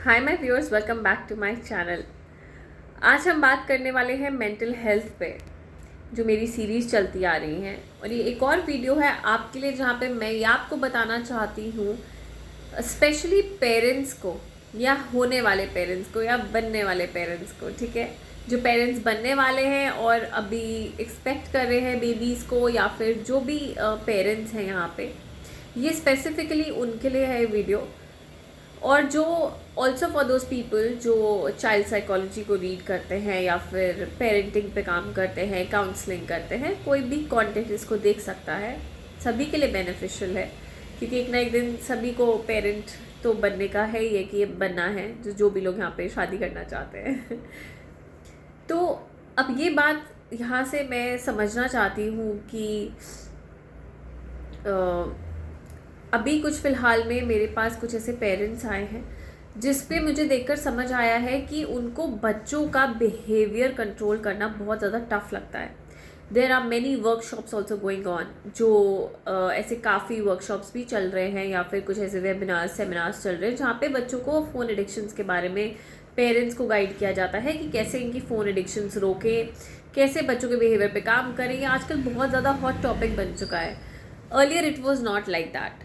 Hi my viewers, welcome back to my channel. आज हम बात करने वाले हैं मेंटल हेल्थ पे, जो मेरी सीरीज़ चलती आ रही हैं। और ये एक और वीडियो है आपके लिए जहाँ पे मैं ये आपको बताना चाहती हूँ, स्पेशली पेरेंट्स को या होने वाले पेरेंट्स को या बनने वाले पेरेंट्स को, ठीक है। जो पेरेंट्स बनने वाले हैं और अभी एक्सपेक्ट कर रहे हैं बेबीज़ को, या फिर जो भी पेरेंट्स हैं यहाँ पे, ये स्पेसिफिकली उनके लिए है वीडियो। और जो ऑल्सो फॉर दोज पीपल जो चाइल्ड साइकोलॉजी को रीड करते हैं या फिर पेरेंटिंग पे काम करते हैं, काउंसलिंग करते हैं, कोई भी कंटेंट इसको देख सकता है। सभी के लिए बेनिफिशियल है, क्योंकि एक ना एक दिन सभी को पेरेंट तो बनने का है ही है कि ये बनना है, जो भी लोग यहाँ पे शादी करना चाहते हैं। तो अब ये बात यहाँ से मैं समझना चाहती हूँ कि अभी कुछ फ़िलहाल में मेरे पास कुछ ऐसे पेरेंट्स आए हैं जिस पे मुझे देखकर समझ आया है कि उनको बच्चों का बिहेवियर कंट्रोल करना बहुत ज़्यादा टफ लगता है। There are many workshops also going on, जो ऐसे काफ़ी वर्कशॉप्स भी चल रहे हैं या फिर कुछ ऐसे वेबिनार्स सेमिनार्स चल रहे हैं जहाँ पे बच्चों को फ़ोन एडिक्शंस के बारे में पेरेंट्स को गाइड किया जाता है कि कैसे इनकी फ़ोन एडिक्शंस रोकें, कैसे बच्चों के बिहेवियर पे काम करें। ये आजकल बहुत ज़्यादा हॉट टॉपिक बन चुका है। Earlier it was not like that,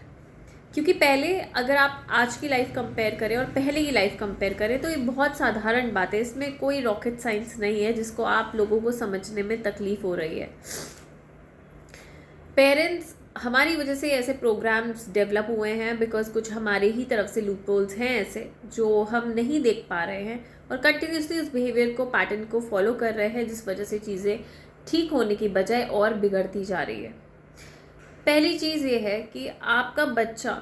क्योंकि पहले अगर आप आज की लाइफ कंपेयर करें और पहले की लाइफ कंपेयर करें तो ये बहुत साधारण बात है, इसमें कोई रॉकेट साइंस नहीं है जिसको आप लोगों को समझने में तकलीफ हो रही है। पेरेंट्स हमारी वजह से ऐसे प्रोग्राम्स डेवलप हुए हैं बिकॉज कुछ हमारे ही तरफ से लूप होल्स हैं ऐसे जो हम नहीं देख पा रहे हैं और कंटिन्यूसली उस बिहेवियर को, पैटर्न को फॉलो कर रहे हैं, जिस वजह से चीज़ें ठीक होने की बजाय और बिगड़ती जा रही है। पहली चीज़ ये है कि आपका बच्चा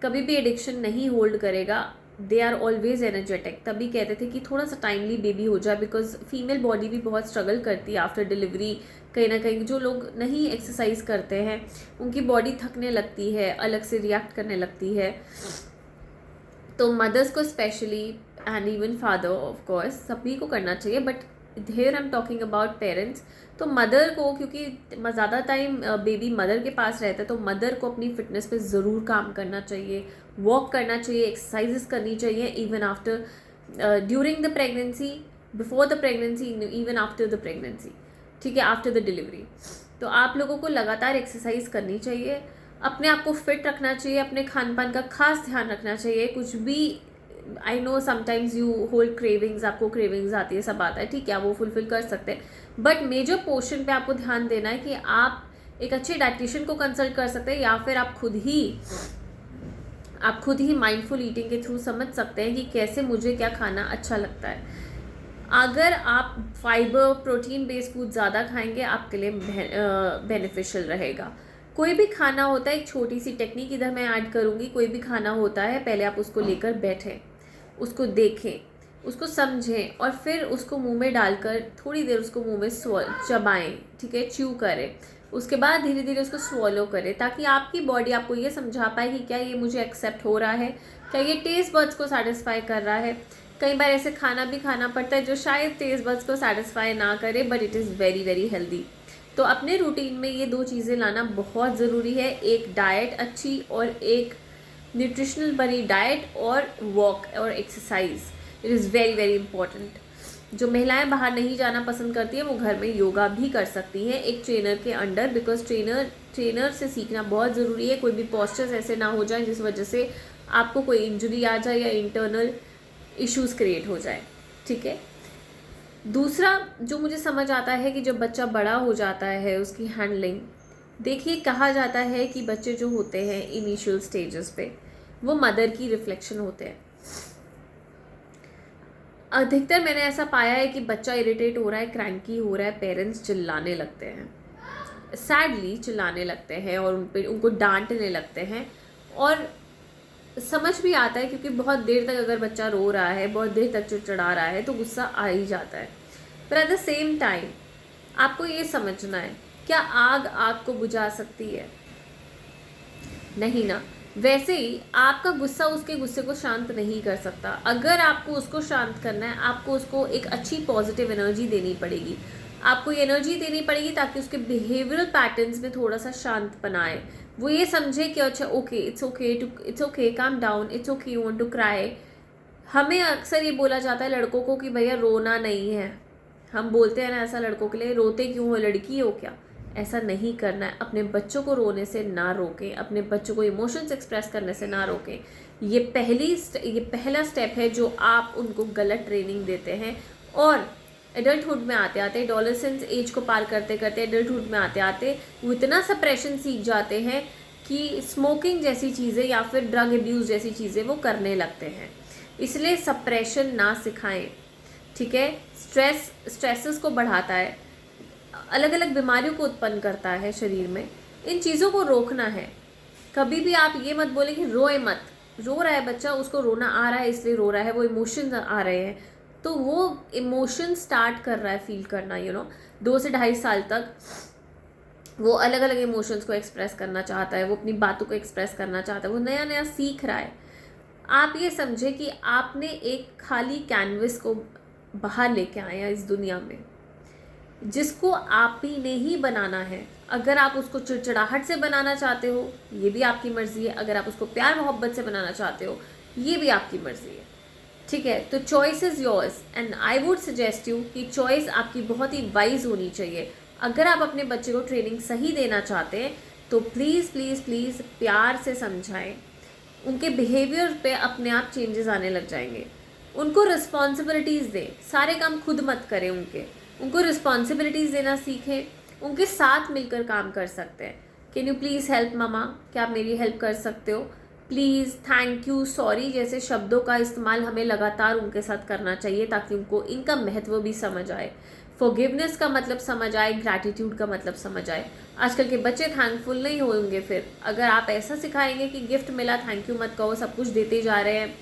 कभी भी एडिक्शन नहीं होल्ड करेगा। They are always energetic. तभी कहते थे कि थोड़ा सा टाइमली बेबी हो जाए, बिकॉज फीमेल बॉडी भी बहुत स्ट्रगल करती है आफ्टर डिलीवरी। कहीं ना कहीं जो लोग नहीं एक्सरसाइज करते हैं उनकी बॉडी थकने लगती है, अलग से रिएक्ट करने लगती है। तो मदर्स को specially and even father of course सभी को करना चाहिए, but here I am talking about parents. तो मदर को, क्योंकि ज़्यादा टाइम बेबी मदर के पास रहता है, तो मदर को अपनी फिटनेस पे ज़रूर काम करना चाहिए, वॉक करना चाहिए, एक्सरसाइजेस करनी चाहिए, even after during the pregnancy, before the pregnancy, even after the pregnancy, ठीक है, आफ्टर द डिलीवरी। तो आप लोगों को लगातार एक्सरसाइज करनी चाहिए, अपने आप को फिट रखना चाहिए, अपने खान पान का खास ध्यान रखना चाहिए। कुछ भी, I know sometimes you hold cravings, आपको क्रेविंग्स आती है, सब आता है, ठीक है, आप वो फुलफिल कर सकते हैं, बट मेजर पोर्शन पे आपको ध्यान देना है कि आप एक अच्छे डाइटिशियन को कंसल्ट कर सकते हैं या फिर आप खुद ही माइंडफुल ईटिंग के थ्रू समझ सकते हैं कि कैसे मुझे क्या खाना अच्छा लगता है। अगर आप फाइबर, प्रोटीन बेस्ड फूड ज़्यादा खाएंगे आपके लिए बेनिफिशियल रहेगा। कोई भी खाना होता है, एक छोटी सी टेक्निक इधर मैं ऐड करूँगी। कोई भी खाना होता है, पहले आप उसको लेकर बैठें, उसको देखें, उसको समझें और फिर उसको मुंह में डालकर थोड़ी देर उसको मुंह में चबाएं, ठीक है, च्यू करें। उसके बाद धीरे धीरे उसको स्वॉलो करें, ताकि आपकी बॉडी आपको ये समझा पाए कि क्या ये मुझे एक्सेप्ट हो रहा है, क्या ये टेस्ट बड्स को सेटिस्फाई कर रहा है। कई बार ऐसे खाना भी खाना पड़ता है जो शायद टेस्ट बड्स को सेटिस्फाई ना करे, but it is very very healthy. तो अपने रूटीन में ये दो चीज़ें लाना बहुत ज़रूरी है, एक डाइट अच्छी और एक न्यूट्रिशनल बनी डाइट और वॉक और exercise. It is very very important. जो महिलाएं बाहर नहीं जाना पसंद करती हैं वो घर में योगा भी कर सकती हैं एक ट्रेनर के अंडर, बिकॉज ट्रेनर से सीखना बहुत ज़रूरी है। कोई भी पॉस्चर्स ऐसे ना हो जाए जिस वजह से आपको कोई इंजरी आ जाए या इंटरनल इश्यूज़ क्रिएट हो जाए, ठीक है। दूसरा जो मुझे समझ आता है कि जब बच्चा बड़ा हो जाता है उसकी हैंडलिंग, देखिए कहा जाता है कि बच्चे जो होते हैं इनिशियल स्टेजेस पे वो मदर की रिफ्लेक्शन होते हैं। अधिकतर मैंने ऐसा पाया है कि बच्चा इरिटेट हो रहा है, क्रैंकी हो रहा है, पेरेंट्स चिल्लाने लगते हैं, सैडली चिल्लाने लगते हैं और उनको डांटने लगते हैं। और समझ भी आता है, क्योंकि बहुत देर तक अगर बच्चा रो रहा है, बहुत देर तक चिड़चिड़ा रहा है, तो गुस्सा आ ही जाता है। पर एट द सेम टाइम आपको ये समझना है, क्या आग आग को बुझा सकती है? नहीं ना। वैसे ही आपका गुस्सा उसके गुस्से को शांत नहीं कर सकता। अगर आपको उसको शांत करना है, आपको उसको एक अच्छी पॉजिटिव एनर्जी देनी पड़ेगी। आपको ये एनर्जी देनी पड़ेगी ताकि उसके बिहेवियरल पैटर्न्स में थोड़ा सा शांतपन आए, वो ये समझे कि अच्छा okay, it's okay, calm down, it's okay, you want to cry, हमें अक्सर ये बोला जाता है लड़कों को कि भैया रोना नहीं है, हम बोलते हैं ना ऐसा लड़कों के लिए, रोते क्यों हो, लड़की हो क्या। ऐसा नहीं करना है। अपने बच्चों को रोने से ना रोकें, अपने बच्चों को इमोशंस एक्सप्रेस करने से ना रोकें। ये पहला स्टेप है जो आप उनको गलत ट्रेनिंग देते हैं। और एडल्टहुड में आते आते, एडोलेसेंस एज को पार करते करते, एडल्टहुड में आते आते वो इतना सप्रेशन सीख जाते हैं कि स्मोकिंग जैसी चीज़ें या फिर ड्रग एब्यूज़ जैसी चीज़ें वो करने लगते हैं। इसलिए सप्रेशन ना सिखाएं, ठीक है। स्ट्रेसेस को बढ़ाता है, अलग अलग बीमारियों को उत्पन्न करता है शरीर में। इन चीज़ों को रोकना है। कभी भी आप ये मत बोले कि रोए मत। रो रहा है बच्चा, उसको रोना आ रहा है इसलिए रो रहा है, वो इमोशंस आ रहे हैं तो वो इमोशन स्टार्ट कर रहा है फील करना, 2 से 2.5 साल तक वो अलग अलग इमोशंस को एक्सप्रेस करना चाहता है, वो अपनी बातों को एक्सप्रेस करना चाहता है, वो नया नया सीख रहा है। आप ये समझे कि आपने एक खाली कैनवस को बाहर लेके आया इस दुनिया में, जिसको आप ही ने ही बनाना है। अगर आप उसको चिड़चिड़ाहट से बनाना चाहते हो, ये भी आपकी मर्ज़ी है। अगर आप उसको प्यार मोहब्बत से बनाना चाहते हो, ये भी आपकी मर्ज़ी है, ठीक है। तो choice is yours and I would suggest you कि चॉइस आपकी बहुत ही वाइज होनी चाहिए। अगर आप अपने बच्चे को ट्रेनिंग सही देना चाहते हैं तो प्लीज़ प्लीज़ प्लीज़ प्यार से समझाएं। उनके बिहेवियर पे अपने आप चेंजेस आने लग जाएंगे। उनको रिस्पॉन्सिबिलिटीज़ दें, सारे काम खुद मत करें। उनको रिस्पॉन्सिबिलिटीज़ देना सीखें। उनके साथ मिलकर काम कर सकते हैं। Can you please help mama, क्या आप मेरी हेल्प कर सकते हो, प्लीज़, थैंक यू, सॉरी जैसे शब्दों का इस्तेमाल हमें लगातार उनके साथ करना चाहिए ताकि उनको इनका महत्व भी समझ आए, फॉरगिवनेस का मतलब समझ आए, ग्रैटिट्यूड का मतलब समझ आए। आजकल के बच्चे थैंकफुल नहीं होंगे। फिर अगर आप ऐसा सिखाएंगे कि गिफ्ट मिला थैंक यू मत कहो, सब कुछ देते जा रहे हैं,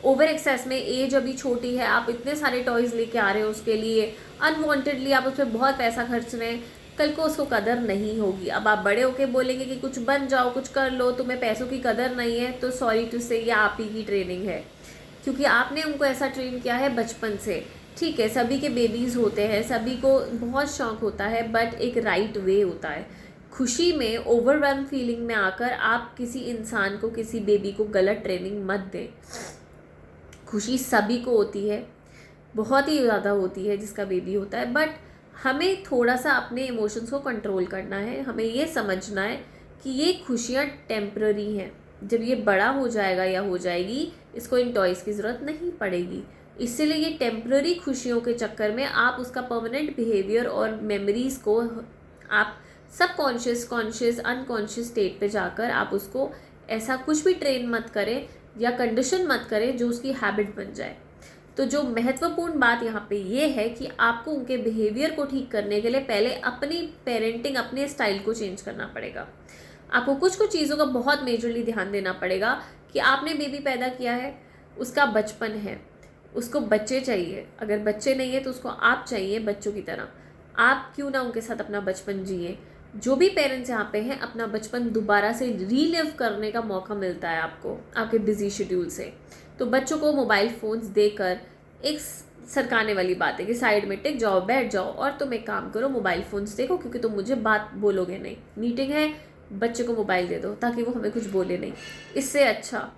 ओवर एक्सेस में, एज अभी छोटी है, आप इतने सारे टॉयज़ लेके आ रहे हो उसके लिए, अनवांटेडली आप उस पर बहुत पैसा खर्च रहे हैं, कल को उसको कदर नहीं होगी। अब आप बड़े होके बोलेंगे कि कुछ बन जाओ, कुछ कर लो, तुम्हें पैसों की कदर नहीं है, तो सॉरी टू से ये आप ही की ट्रेनिंग है, क्योंकि आपने उनको ऐसा ट्रेन किया है बचपन से। ठीक है, सभी के बेबीज़ होते हैं, सभी को बहुत शौक होता है, बट एक राइट वे होता है। खुशी में ओवरवेल्म फीलिंग में आकर आप किसी इंसान को, किसी बेबी को गलत ट्रेनिंग मत दें। खुशी सभी को होती है, बहुत ही ज़्यादा होती है जिसका बेबी होता है, बट हमें थोड़ा सा अपने इमोशंस को कंट्रोल करना है। हमें ये समझना है कि ये खुशियाँ टेम्प्ररी हैं। जब ये बड़ा हो जाएगा या हो जाएगी, इसको इन टॉयज़ की ज़रूरत नहीं पड़ेगी। इसीलिए ये टेम्प्ररी खुशियों के चक्कर में आप उसका परमानेंट बिहेवियर और मेमोरीज़ को आप सबकॉन्शियस, कॉन्शियस, अनकॉन्शियस स्टेट पे जाकर आप उसको ऐसा कुछ भी ट्रेन मत करें या कंडीशन मत करें जो उसकी हैबिट बन जाए। तो जो महत्वपूर्ण बात यहाँ पे ये है कि आपको उनके बिहेवियर को ठीक करने के लिए पहले अपनी पेरेंटिंग, अपने स्टाइल को चेंज करना पड़ेगा। आपको कुछ कुछ चीज़ों का बहुत मेजरली ध्यान देना पड़ेगा कि आपने बेबी पैदा किया है, उसका बचपन है, उसको बच्चे चाहिए। अगर बच्चे नहीं है तो उसको आप चाहिए बच्चों की तरह। आप क्यों ना उनके साथ अपना बचपन जिए। जो भी पेरेंट्स यहाँ पे हैं, अपना बचपन दोबारा से रीलिव करने का मौका मिलता है आपको आपके बिजी शेड्यूल से। तो बच्चों को मोबाइल फ़ोन्स देकर एक सरकाने वाली बात है कि साइड में टिक जाओ, बैठ जाओ और तुम एक काम करो, मोबाइल फ़ोन्स देखो, क्योंकि तुम मुझे बात बोलोगे नहीं। मीटिंग है, बच्चे को मोबाइल दे दो ताकि वो हमें कुछ बोले नहीं। इससे अच्छा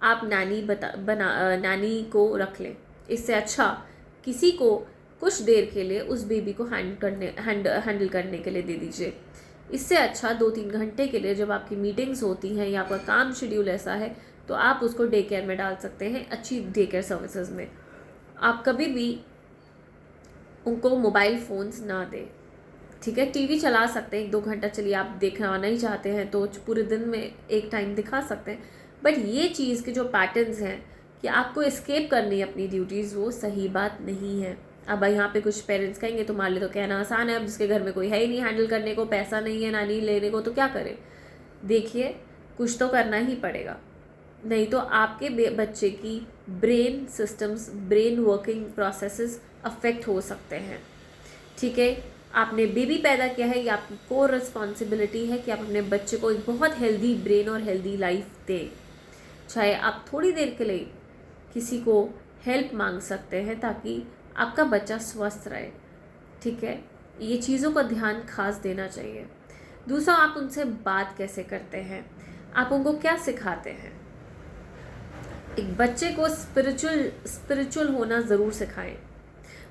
आप नानी को रख लें। इससे अच्छा किसी को कुछ देर के लिए उस बेबी को हैंडल करने के लिए दे दीजिए। इससे अच्छा 2-3 घंटे के लिए जब आपकी मीटिंग्स होती हैं या आपका काम शेड्यूल ऐसा है तो आप उसको डे केयर में डाल सकते हैं, अच्छी डे केयर सर्विसेज में। आप कभी भी उनको मोबाइल फ़ोन्स ना दें, ठीक है। टीवी चला सकते हैं 1-2 घंटा, चलिए आप देखना नहीं चाहते हैं तो पूरे दिन में एक टाइम दिखा सकते हैं, बट ये चीज़ के जो पैटर्न्स हैं कि आपको एस्केप करनी है अपनी ड्यूटीज़, वो सही बात नहीं है। अब यहाँ पे कुछ पेरेंट्स कहेंगे तुम्हारे लिए तो कहना आसान है, अब जिसके घर में कोई है ही नहीं हैंडल करने को, पैसा नहीं है नानी लेने को, तो क्या करें। देखिए, कुछ तो करना ही पड़ेगा, नहीं तो आपके बच्चे की brain systems, brain working processes affect हो सकते हैं, ठीक है। आपने बेबी पैदा किया है, ये आपकी कोर रिस्पॉन्सिबिलिटी है कि आप अपने बच्चे को एक बहुत हेल्दी ब्रेन और हेल्दी लाइफ दें। चाहे आप थोड़ी देर के लिए किसी को हेल्प मांग सकते हैं ताकि आपका बच्चा स्वस्थ रहे, ठीक है। ये चीज़ों का ध्यान खास देना चाहिए। दूसरा, आप उनसे बात कैसे करते हैं, आप उनको क्या सिखाते हैं। एक बच्चे को स्पिरिचुअल होना ज़रूर सिखाएं।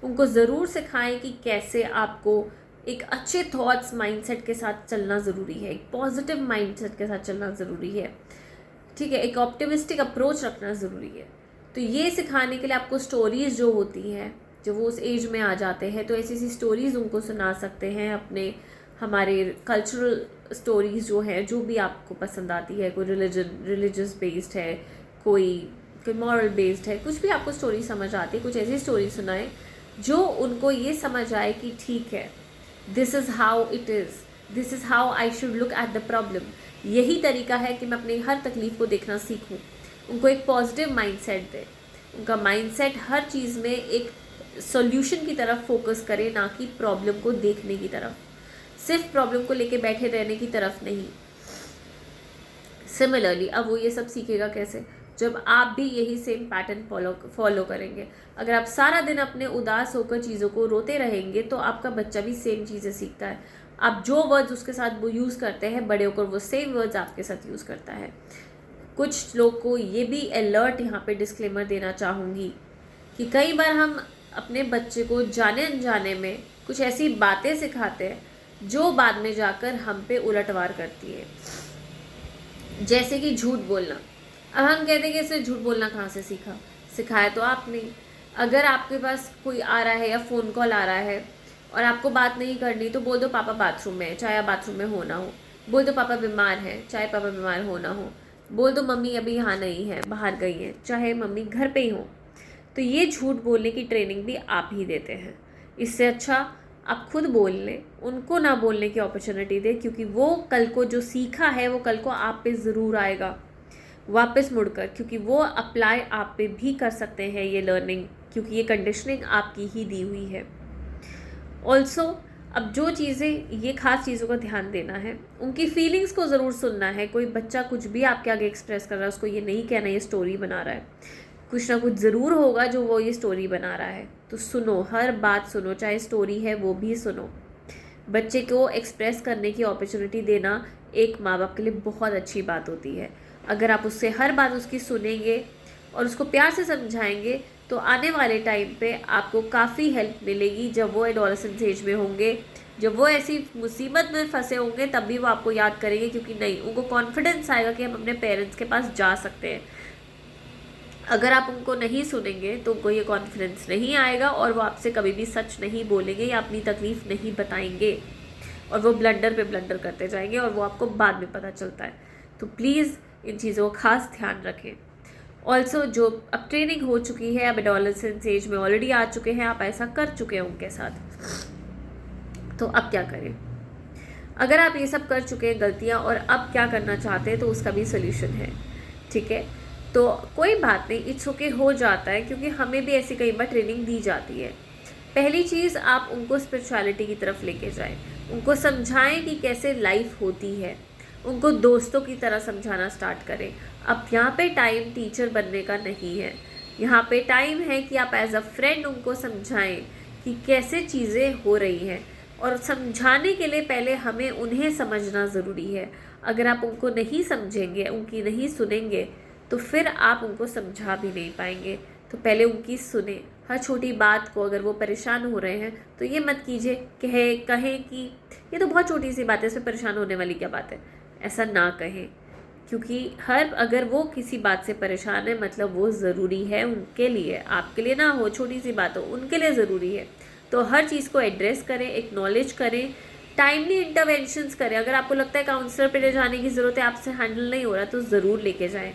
उनको ज़रूर सिखाएं कि कैसे आपको एक अच्छे थॉट्स माइंडसेट के साथ चलना ज़रूरी है, एक पॉजिटिव माइंडसेट के साथ चलना ज़रूरी है, ठीक है, एक ऑप्टिमिस्टिक अप्रोच रखना ज़रूरी है। तो ये सिखाने के लिए आपको स्टोरीज़ जो होती हैं, जब वो उस एज में आ जाते हैं, तो ऐसी ऐसी स्टोरीज़ उनको सुना सकते हैं, अपने हमारे कल्चरल स्टोरीज़ जो हैं, जो भी आपको पसंद आती है, कोई रिलीजियस बेस्ड है, कोई मॉरल बेस्ड है, कुछ भी आपको स्टोरी समझ आती है, कुछ ऐसी स्टोरी सुनाएं जो उनको ये समझ आए कि ठीक है, this is how it is, this is how I should look at the problem. यही तरीका है कि मैं अपनी हर तकलीफ़ को देखना सीखूं। उनको एक पॉजिटिव माइंडसेट दें। उनका माइंडसेट हर चीज़ में एक सॉल्यूशन की तरफ फोकस करे, ना कि प्रॉब्लम को देखने की तरफ, सिर्फ प्रॉब्लम को लेके बैठे रहने की तरफ नहीं। सिमिलरली अब वो ये सब सीखेगा कैसे, जब आप भी यही सेम पैटर्न फॉलो करेंगे। अगर आप सारा दिन अपने उदास होकर चीज़ों को रोते रहेंगे तो आपका बच्चा भी सेम चीज़ें सीखता है। आप जो वर्ड्स उसके साथ वो यूज़ करते हैं, बड़े होकर वो सेम वर्ड्स आपके साथ यूज़ करता है। कुछ लोग को ये भी अलर्ट यहाँ पे डिस्क्लेमर देना चाहूँगी कि कई बार हम अपने बच्चे को जाने अनजाने में कुछ ऐसी बातें सिखाते हैं जो बाद में जाकर हम पे उलटवार करती है। जैसे कि झूठ बोलना। अब हम कहते हैं कि इससे झूठ बोलना कहाँ से सीखा, सिखाया तो आपने। अगर आपके पास कोई आ रहा है या फ़ोन कॉल आ रहा है और आपको बात नहीं करनी, तो बोल दो पापा बाथरूम में है, चाहे आप बाथरूम में हो ना हो। बोल दो पापा बीमार हैं, चाहे पापा बीमार हो ना हो। बोल दो मम्मी अभी यहाँ नहीं है, बाहर गई हैं, चाहे मम्मी घर पे ही हो। तो ये झूठ बोलने की ट्रेनिंग भी आप ही देते हैं। इससे अच्छा आप खुद बोल लें, उनको ना बोलने की अपॉर्चुनिटी दें, क्योंकि वो कल को जो सीखा है वो कल को आप पे ज़रूर आएगा वापस मुड़कर, क्योंकि वो अप्लाई आप पे भी कर सकते हैं ये लर्निंग, क्योंकि ये कंडीशनिंग आपकी ही दी हुई है। ऑल्सो अब जो चीज़ें, ये खास चीज़ों का ध्यान देना है, उनकी फीलिंग्स को ज़रूर सुनना है। कोई बच्चा कुछ भी आपके आगे एक्सप्रेस कर रहा है, उसको ये नहीं कहना ये स्टोरी बना रहा है, कुछ ना कुछ ज़रूर होगा जो वो ये स्टोरी बना रहा है। तो सुनो, हर बात सुनो, चाहे स्टोरी है वो भी सुनो। बच्चे को एक्सप्रेस करने की अपॉर्चुनिटी देना एक माँ बाप के लिए बहुत अच्छी बात होती है। अगर आप उससे हर बात उसकी सुनेंगे और उसको प्यार से समझाएंगे तो आने वाले टाइम पे आपको काफ़ी हेल्प मिलेगी। जब वो एडोलेसेंस एज में होंगे, जब वो ऐसी मुसीबत में फंसे होंगे, तब भी वो आपको याद करेंगे, क्योंकि नहीं, उनको कॉन्फिडेंस आएगा कि हम अपने पेरेंट्स के पास जा सकते हैं। अगर आप उनको नहीं सुनेंगे तो उनको ये कॉन्फिडेंस नहीं आएगा और वो आपसे कभी भी सच नहीं बोलेंगे या अपनी तकलीफ़ नहीं बताएंगे, और वो ब्लंडर पे ब्लंडर करते जाएंगे और वो आपको बाद में पता चलता है। तो प्लीज़ इन चीज़ों का खास ध्यान रखें। ऑल्सो जो अब ट्रेनिंग हो चुकी है, अब एडोलेसेंस एज में ऑलरेडी आ चुके हैं, आप ऐसा कर चुके हैं उनके साथ, तो अब क्या करें? अगर आप ये सब कर चुके हैं गलतियाँ और अब क्या करना चाहते हैं, तो उसका भी सोल्यूशन है, ठीक है। तो कोई बात नहीं, इट्स ओके, हो जाता है, क्योंकि हमें भी ऐसी कई बार ट्रेनिंग दी जाती है। पहली चीज़, आप उनको स्पिरिचुअलिटी की तरफ लेके जाएं, उनको समझाएं कि कैसे लाइफ होती है, उनको दोस्तों की तरह समझाना स्टार्ट करें। अब यहाँ पे टाइम टीचर बनने का नहीं है, यहाँ पे टाइम है कि आप एज अ फ्रेंड उनको समझाएं कि कैसे चीज़ें हो रही हैं। और समझाने के लिए पहले हमें उन्हें समझना ज़रूरी है। अगर आप उनको नहीं समझेंगे, उनकी नहीं सुनेंगे, तो फिर आप उनको समझा भी नहीं पाएंगे। तो पहले उनकी सुने। हर छोटी बात को, अगर वो परेशान हो रहे हैं तो ये मत कीजिए कहें कि ये तो बहुत छोटी सी बात है, इसमें परेशान होने वाली क्या बात है। ऐसा ना कहें, क्योंकि अगर वो किसी बात से परेशान है, मतलब वो ज़रूरी है उनके लिए, आपके लिए ना हो, छोटी सी बात हो, उनके लिए ज़रूरी है। तो हर चीज़ को एड्रेस करें, एक्नॉलेज करें, टाइमली इंटरवेंशंस करें। अगर आपको लगता है काउंसलर पे ले जाने की ज़रूरत है, आपसे हैंडल नहीं हो रहा, तो ज़रूर लेके जाएं,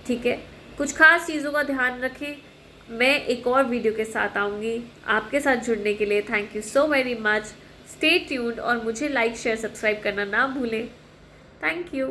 ठीक है। कुछ खास चीज़ों का ध्यान रखें। मैं एक और वीडियो के साथ आऊँगी। आपके साथ जुड़ने के लिए thank you so very much. Stay tuned और मुझे लाइक, शेयर, सब्सक्राइब करना ना भूलें। Thank you.